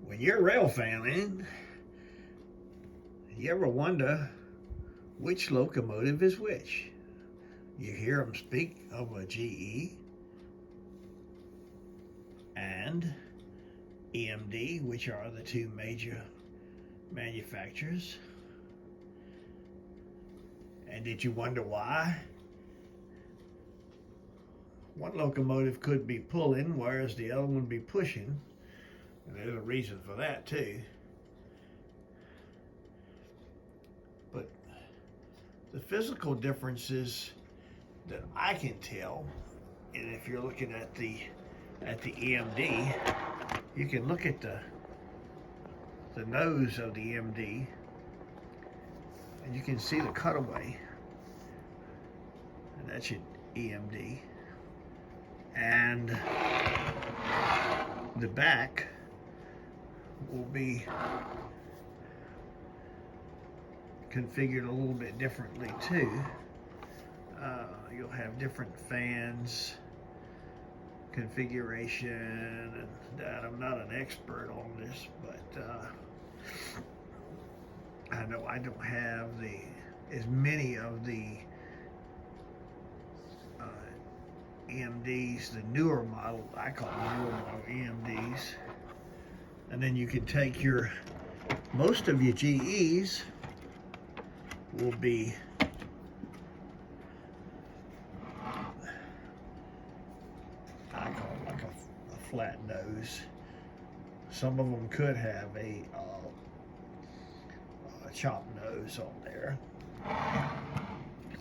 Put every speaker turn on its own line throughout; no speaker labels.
When you're rail fanning, you ever wonder which locomotive is which? You hear them speak of a GE and EMD, which are the two major manufacturers. And did you wonder why? One locomotive could be pulling, whereas the other one be pushing. And there's a reason for that too. But the physical differences that I can tell, and if you're looking at the EMD, you can look at the nose of the EMD, and you can see the cutaway, and that's your EMD, and the back will be configured a little bit differently too. You'll have different fans configuration and that. I'm not an expert on this, but I know I don't have as many of the EMDs, the newer model, I call them newer model EMDs. And then you can take most of your GEs will be I call it like a flat nose. Some of them could have a chopped nose on there,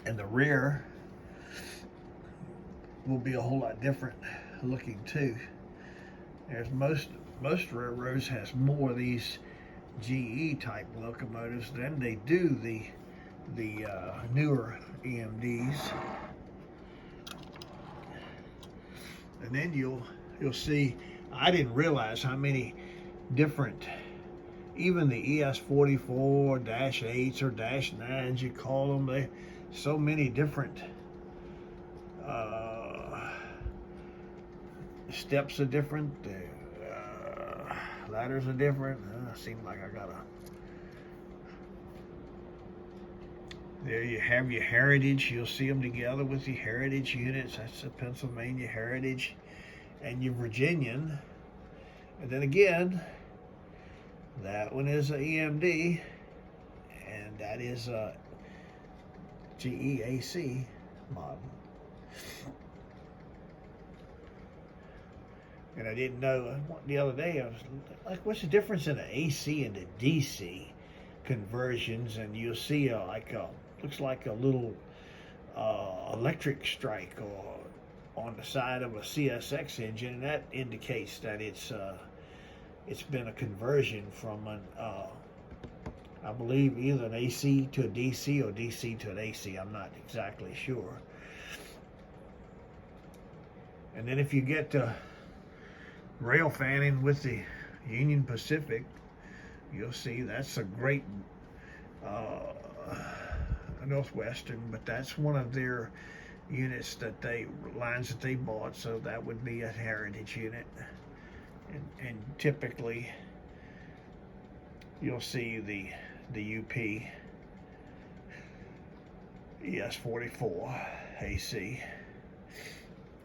and the rear will be a whole lot different looking too. There's most railroads has more of these GE type locomotives than they do the newer EMDs. And then you'll see, I didn't realize how many different, even the ES44-8s or -9s, you call them, so many different steps are different, ladders are different. Seems like I gotta. There you have your Heritage. You'll see them together with your Heritage units. That's the Pennsylvania Heritage, and your Virginian. And then again, that one is a EMD, and that is a GEAC model. And I didn't know, the other day, I was like, what's the difference in an AC and a DC conversions? And you'll see looks like a little electric strike or on the side of a CSX engine, and that indicates that it's been a conversion from I believe either an AC to a DC or DC to an AC. I'm not exactly sure. And then if you get to rail fanning with the Union Pacific, you'll see that's a great Northwestern, but that's one of their units lines that they bought, so that would be a Heritage unit. And typically you'll see the UP ES44 AC.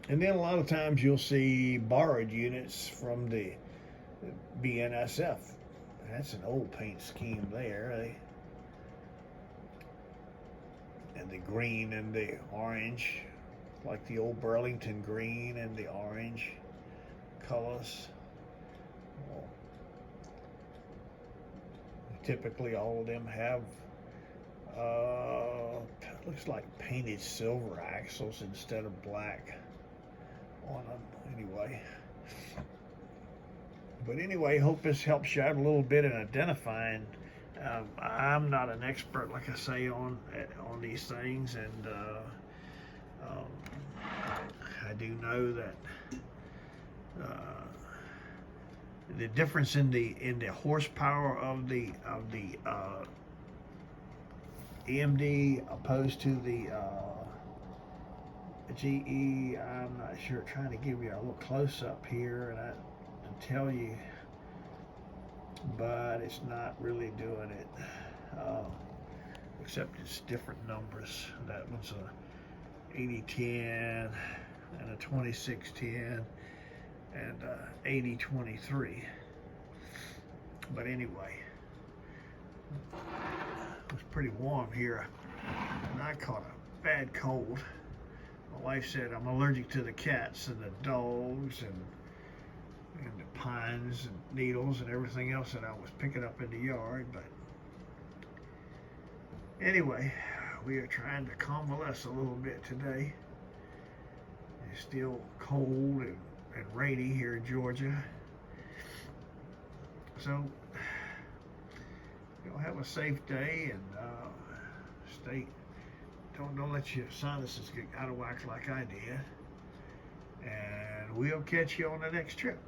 And then a lot of times you'll see borrowed units from the BNSF. That's an old paint scheme there. And the green and the orange, like the old Burlington green and the orange colors. Well, typically all of them have looks like painted silver axles instead of black on them anyway. But anyway, hope this helps you out a little bit in identifying. I'm not an expert, like I say, on these things, and I do know that the difference in the horsepower of the EMD opposed to the GE, I'm not sure. Trying to give you a little close up here and to tell you but it's not really doing it. Uh, Except it's different numbers. That one's a 8010 and a 2610 and 8023. But anyway, it was pretty warm here, and I caught a bad cold. My wife said I'm allergic to the cats and the dogs and the pines and needles and everything else that I was picking up in the yard. But anyway, we are trying to convalesce a little bit today. It's still cold and rainy here in Georgia. So, y'all have a safe day and don't let your sinuses get out of whack like I did. And we'll catch you on the next trip.